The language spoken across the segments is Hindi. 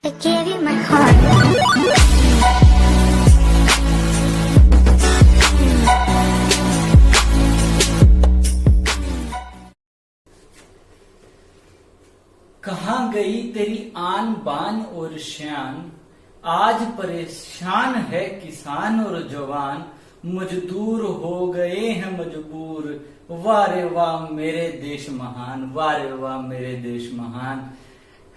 I gave you my heart. कहाँ गई तेरी आन बान और शान, आज परेशान है किसान और जवान, मजदूर हो गए हैं मजबूर, वाह रे वाह मेरे देश महान, वाह रे वाह मेरे देश महान।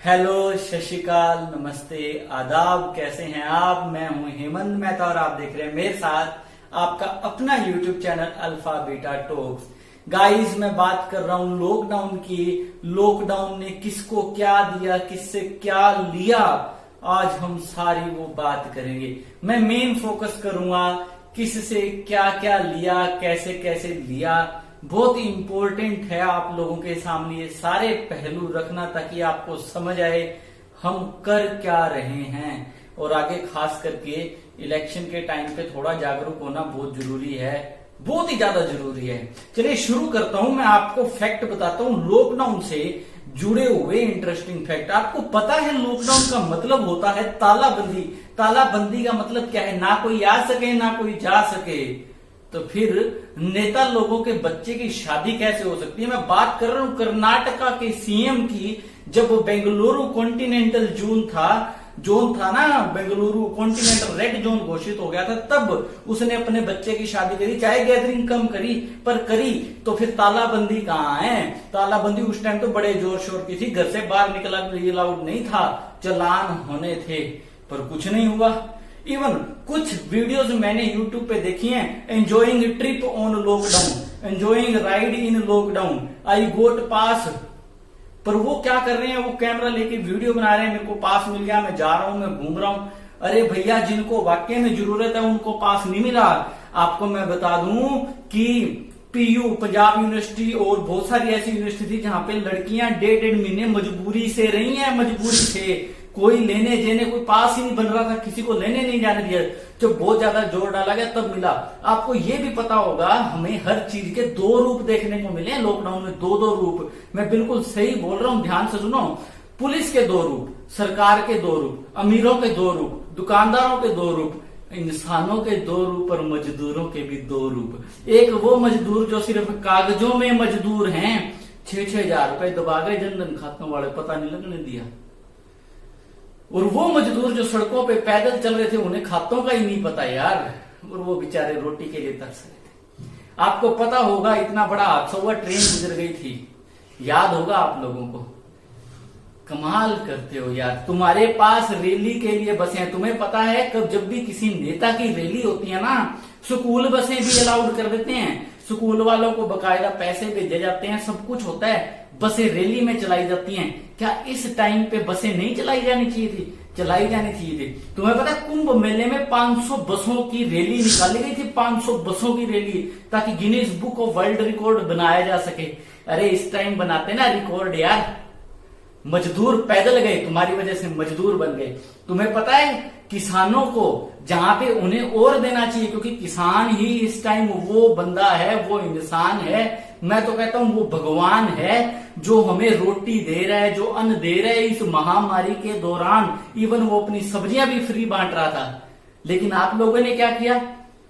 हेलो, सत श्री अकाल, नमस्ते, आदाब, कैसे हैं आप? मैं हूं हेमंत मेहता और आप देख रहे हैं मेरे साथ आपका अपना YouTube channel alpha beta talks. Guys, मैं बात कर रहा हूं लॉकडाउन की। लॉकडाउन ने किसको क्या दिया, किससे क्या लिया, आज हम सारी वो बात करेंगे। मैं मेन फोकस करूंगा किससे क्या क्या लिया, कैसे कैसे लिया। बहुत ही इंपॉर्टेंट है आप लोगों के सामने ये सारे पहलू रखना, ताकि आपको समझ आए हम कर क्या रहे हैं। और आगे खास करके इलेक्शन के टाइम पे थोड़ा जागरूक होना बहुत जरूरी है, बहुत ही ज्यादा जरूरी है। चलिए शुरू करता हूं। मैं आपको फैक्ट बताता हूं लॉकडाउन से जुड़े हुए इंटरेस्टिंग फैक्ट। आपको पता है लॉकडाउन का मतलब होता है तालाबंदी। तालाबंदी का मतलब क्या है? ना कोई आ सके ना कोई जा सके। तो फिर नेता लोगों के बच्चे की शादी कैसे हो सकती है? मैं बात कर रहा हूं कर्नाटका के सीएम की। जब बेंगलुरु कॉन्टिनेंटल जोन था ना, बेंगलुरु कॉन्टिनेंटल रेड जोन घोषित हो गया था, तब उसने अपने बच्चे की शादी करी, चाहे गैदरिंग कम करी पर करी। तो फिर तालाबंदी कहाँ है? तालाबंदी उस टाइम तो बड़े जोर शोर की थी, घर से बाहर निकलना अलाउड नहीं था, चालान होने थे, पर कुछ नहीं हुआ। इवन कुछ वीडियोस मैंने यूट्यूब पे देखी हैं, enjoying trip on lockdown, enjoying ride in lockdown, I got pass. पर वो क्या कर रहे हैं? वो कैमरा लेके वीडियो बना रहे हैं, मेरे को पास मिल गया, मैं जा रहा हूं, मैं घूम रहा हूं। अरे भैया, जिनको वाकई में जरूरत है उनको पास नहीं मिला। आपको मैं बता दूं कि पीयू, पंजाब यूनिवर्सिटी और बहुत सारी ऐसी यूनिवर्सिटी थी जहां पे लड़कियां 1.5 महीने मजबूरी से रही हैं, मजबूरी से। कोई लेने देने, कोई पास ही नहीं बन रहा था, किसी को लेने नहीं जाने दिया। जब बहुत ज्यादा जोर डाला गया तब मिला। आपको ये भी पता होगा हमें हर चीज के 2 रूप देखने को मिले हैं लॉकडाउन में, 2 रूप। मैं बिल्कुल सही बोल रहा हूं, ध्यान से सुनो। पुलिस के 2 रूप, सरकार के 2 रूप, अमीरों के 2 रूप, दुकानदारों के 2 रूप, इंसानों के 2 रूप और मजदूरों के भी 2 रूप। एक वो मजदूर जो सिर्फ कागजों में मजदूर हैं, 6-6 हजार रुपए दबा गए जनधन खातों वाले, पता नहीं लगने दिया। और वो मजदूर जो सड़कों पे पैदल चल रहे थे, उन्हें खातों का ही नहीं पता यार, और वो बेचारे रोटी के लिए तरस रहे थे। आपको पता होगा इतना बड़ा हादसा हुआ, ट्रेन गुजर गई थी, याद होगा आप लोगों को। कमाल करते हो यार, तुम्हारे पास रैली के लिए बसें हैं। तुम्हें पता है कब जब भी किसी नेता की रैली होती है ना, स्कूल बसें भी अलाउड कर देते हैं, स्कूल वालों को बकायदा पैसे भेजे जाते हैं, सब कुछ होता है, बसें रैली में चलाई जाती हैं। क्या इस टाइम पे बसें नहीं चलाई जानी चाहिए थी? चलाई जानी चाहिए थी। तुम्हें पता है कुंभ मेले में 500 बसों की रैली निकाली गई थी, 500 बसों की रैली, ताकि Guinness book of world record बनाया जा सके। अरे इस टाइम बनाते ना रिकॉर्ड यार। मजदूर पैदल गए, तुम्हारी वजह से मजदूर बन गए। तुम्हें पता है किसानों को जहां पे उन्हें और देना चाहिए, क्योंकि किसान ही इस टाइम वो बंदा है, वो इंसान है, मैं तो कहता हूं वो भगवान है, जो हमें रोटी दे रहा है, जो अन्न दे रहा है। इस महामारी के दौरान इवन वो अपनी सब्जियां भी फ्री बांट रहा था। लेकिन आप लोगों ने क्या किया?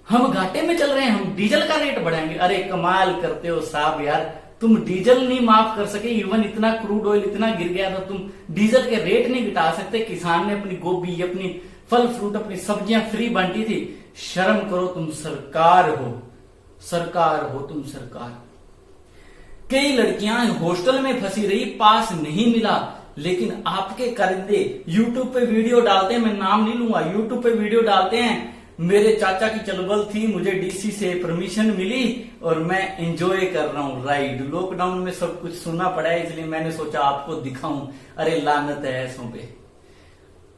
हम घाटे में चल रहे हैं, हम डीजल का रेट बढ़ाएंगे। अरे कमाल करते हो साहब यार, तुम डीजल नहीं माफ कर सके। इवन इतना क्रूड ऑयल इतना गिर गया था, तुम डीजल के रेट नहीं घटा सकते। किसान ने अपनी गोभी, अपनी फल फ्रूट, अपनी सब्जियां फ्री बांटी थी। शर्म करो, तुम सरकार हो, सरकार हो तुम सरकार। कई लड़कियां हॉस्टल में फंसी रही, पास नहीं मिला, लेकिन आपके कारिंदे यूट्यूब पे वीडियो डालते हैं, मैं नाम नहीं लूंगा, यूट्यूब पे वीडियो डालते हैं, मेरे चाचा की चलबल थी, मुझे डीसी से परमिशन मिली और मैं एंजॉय कर रहा हूं राइड। लॉकडाउन में सब कुछ सुनना पड़ा है, इसलिए मैंने सोचा आपको दिखाऊं। अरे लानत है ऐसों पे,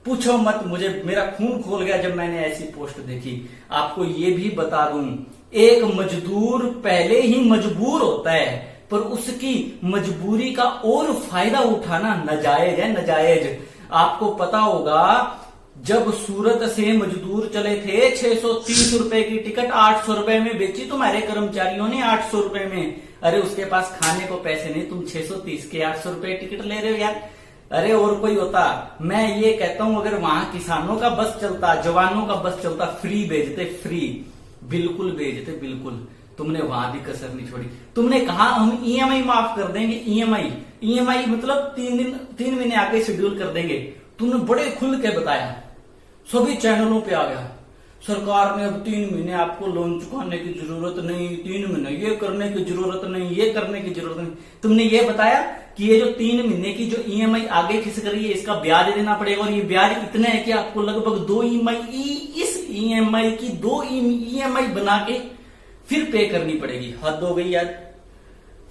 पूछो मत मुझे, मेरा खून खोल गया जब मैंने ऐसी पोस्ट देखी। आपको ये भी बता दूं, एक मजदूर पहले ही मजबूर होता है, पर उसकी मजबूरी का और फायदा उठाना नाजायज है, नाजायज। आपको पता होगा जब सूरत से मजदूर चले थे, 630 रुपए की टिकट 800 रुपए में बेची तुम्हारे कर्मचारियों ने, 800 रुपए में। अरे उसके पास खाने को पैसे नहीं, तुम 630 के 800 रुपए टिकट ले रहे हो यार। अरे और कोई होता, मैं ये कहता हूं अगर वहां किसानों का बस चलता, जवानों का बस चलता, फ्री भेजते, फ्री बिल्कुल भेजते, बिल्कुल। तुमने वहां भी कसर नहीं छोड़ी। तुमने कहा हम ईएमआई माफ कर देंगे, ईएमआई मतलब 3 महीने आगे शेड्यूल कर देंगे। तुमने बड़े खुल के बताया, सभी चैनलों पे आ गया, सरकार ने अब 3 महीने आपको लोन चुकाने की जरूरत नहीं, 3 महीने ये करने की जरूरत नहीं, ये करने की जरूरत नहीं। तुमने ये बताया कि ये जो 3 महीने की जो ईएमआई आगे खिसक रही है इसका ब्याज देना पड़ेगा, और ये ब्याज इतना है कि आपको लगभग 2 ईएमआई की 2 ईएमआई बना के फिर पे करनी पड़ेगी। हद हो गई यार।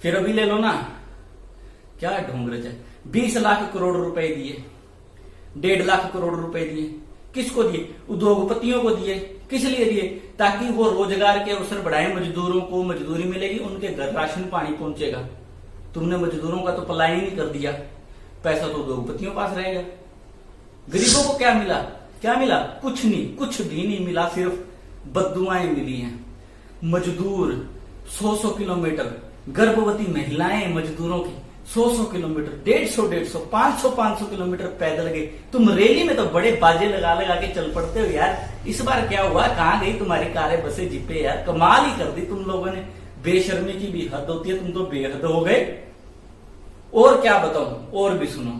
फिर अभी ले लो ना, क्या ढोंगरच है। 20 लाख करोड़ रुपए दिए, 1.5 लाख करोड़ रुपए दिए, किसको दिए? उद्योगपतियों को दिए। किस लिए दिए? ताकि वो रोजगार के अवसर बढ़ाए, मजदूरों को मजदूरी मिलेगी, उनके घर राशन पानी पहुंचेगा। तुमने मजदूरों का तो पलायन ही कर दिया, पैसा तो उद्योगपतियों के पास रहेगा। गरीबों को क्या मिला? क्या मिला? कुछ नहीं, कुछ भी नहीं मिला, सिर्फ बद्दुआएं मिली हैं। मजदूर 100 किलोमीटर, गर्भवती महिलाएं मजदूरों की 100 किलोमीटर, 150, 500 किलोमीटर पैदल गए। तुम रैली में तो बड़े बाजे लगा लगा के चल पड़ते हो यार। इस बार क्या हुआ? कहां गई तुम्हारी कारें, बसें, जीपे? यार कमाल ही कर दी तुम लोगों ने। बेशर्मी की भी हद होती है, तुम तो बेहद हो गए। और क्या बताऊं, और भी सुनो।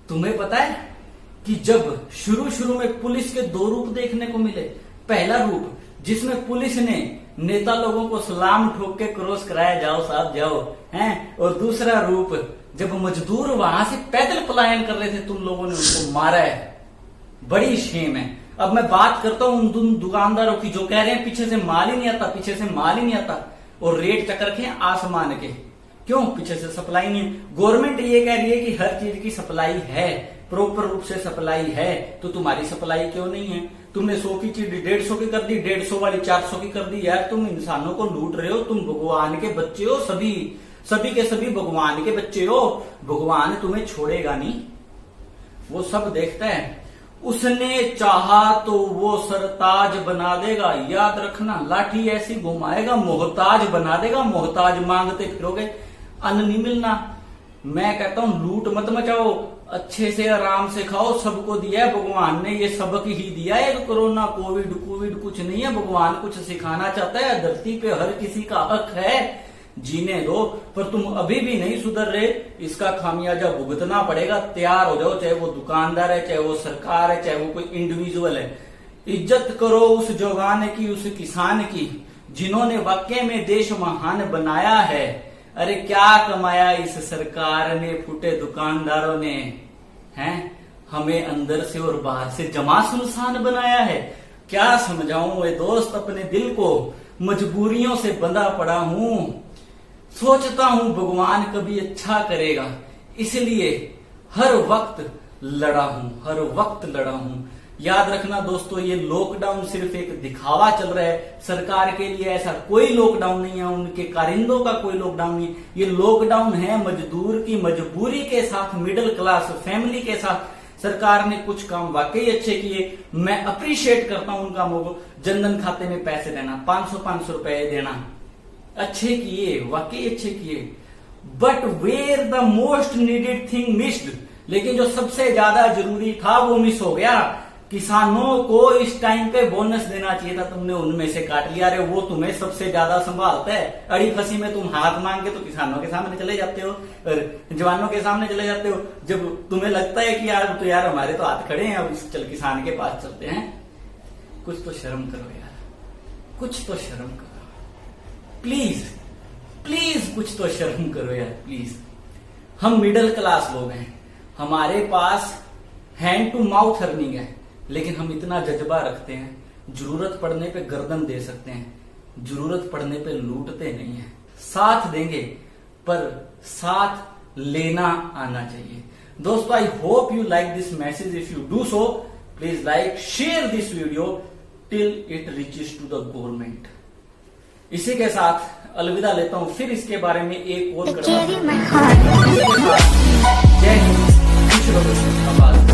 तुम्हें पता है कि जब शुरू में पुलिस के 2 रूप देखने को मिले। पहला रूप जिसमें पुलिस ने नेता लोगों को सलाम ठोक के क्रॉस कराया, जाओ साहब जाओ, हैं। और दूसरा रूप जब मजदूर वहां से पैदल पलायन कर रहे थे, तुम लोगों ने उनको मारा है। बड़ी शेम है। अब मैं बात करता हूं उन दुकानदारों की जो कह रहे हैं पीछे से माल ही नहीं आता, पीछे से माल ही नहीं आता, और रेट चक्कर के आसमान के। क्यों? पीछे से सप्लाई नहीं है। गवर्नमेंट ये कह रही है कि हर चीज की सप्लाई है, प्रॉपर रूप से सप्लाई है, तो तुम्हारी सप्लाई क्यों नहीं है? तुमने 100 की चीज 150 की कर दी, 150 वाली 400 की कर दी। यार तुम इंसानों को लूट रहे हो। तुम भगवान के बच्चे हो, सभी के सभी भगवान के बच्चे हो। भगवान तुम्हें छोड़ेगा नहीं, वो सब देखता है। उसने चाहा तो वो सरताज बना देगा, याद रखना। लाठी ऐसी घुमाएगा, मोहताज बना देगा। मोहताज मांगते फिरोगे, अन्न नहीं मिलना। मैं कहता हूं लूट मत मचाओ, अच्छे से आराम से खाओ। सबको दिया है भगवान ने, ये सबक ही दिया है। कोरोना कोविड कुछ नहीं है। भगवान कुछ सिखाना चाहता है। धरती पे हर किसी का हक है, जीने दो। पर तुम अभी भी नहीं सुधर रहे, इसका खामियाजा भुगतना पड़ेगा। तैयार हो जाओ, चाहे वो दुकानदार है, चाहे वो सरकार है, चाहे वो कोई इंडिविजुअल है। इज्जत करो उस जवान की, उस किसान की, जिन्होंने वाकई में देश महान बनाया है। अरे क्या कमाया इस सरकार ने, फूटे दुकानदारों ने, हैं? हमें अंदर से और बाहर से जमा सुनसान बनाया है। क्या समझाऊं ये दोस्त अपने दिल को? मजबूरियों से बंधा पड़ा हूं। सोचता हूं भगवान कभी अच्छा करेगा, इसलिए हर वक्त लड़ा हूं। याद रखना दोस्तों, ये लॉकडाउन सिर्फ एक दिखावा चल रहा है। सरकार के लिए ऐसा कोई लॉकडाउन नहीं है, उनके कारिंदों का कोई लॉकडाउन नहीं। ये लॉकडाउन है मजदूर की मजबूरी के साथ, मिडिल क्लास फैमिली के साथ। सरकार ने कुछ काम वाकई अच्छे किए, मैं अप्रिशिएट करता हूं उन कामों को। जनधन खाते में पैसे देना, 500 रुपए देना, अच्छे किए, वाकई अच्छे किए। But where the most needed thing missed, लेकिन जो सबसे ज्यादा जरूरी था वो मिस हो गया। किसानों को इस टाइम पे बोनस देना चाहिए था, तुमने उनमें से काट लिया। अरे वो तुम्हें सबसे ज्यादा संभालता है। अड़ी फंसी में तुम हाथ मांग के तो किसानों के सामने चले जाते हो और जवानों के सामने चले जाते हो। जब तुम्हें लगता है कि यार हमारे तो हाथ खड़े हैं, अब चल किसान के पास चलते हैं। कुछ तो शर्म करो यार, कुछ तो शर्म करो प्लीज, कुछ तो शर्म करो यार प्लीज। हम मिडिल क्लास लोग हैं, हमारे पास हैंड टू माउथ अर्निंग है, लेकिन हम इतना जज्बा रखते हैं, जरूरत पड़ने पे गर्दन दे सकते हैं, जरूरत पड़ने पे लूटते नहीं है। साथ देंगे पर साथ लेना आना चाहिए। दोस्तों, I hope you like this message. If you do so, please like, share this video till it reaches to the government. इसी के साथ अलविदा लेता हूं, फिर इसके बारे में एक और The Jerry, my heart. जय हिंद, खुश रहो।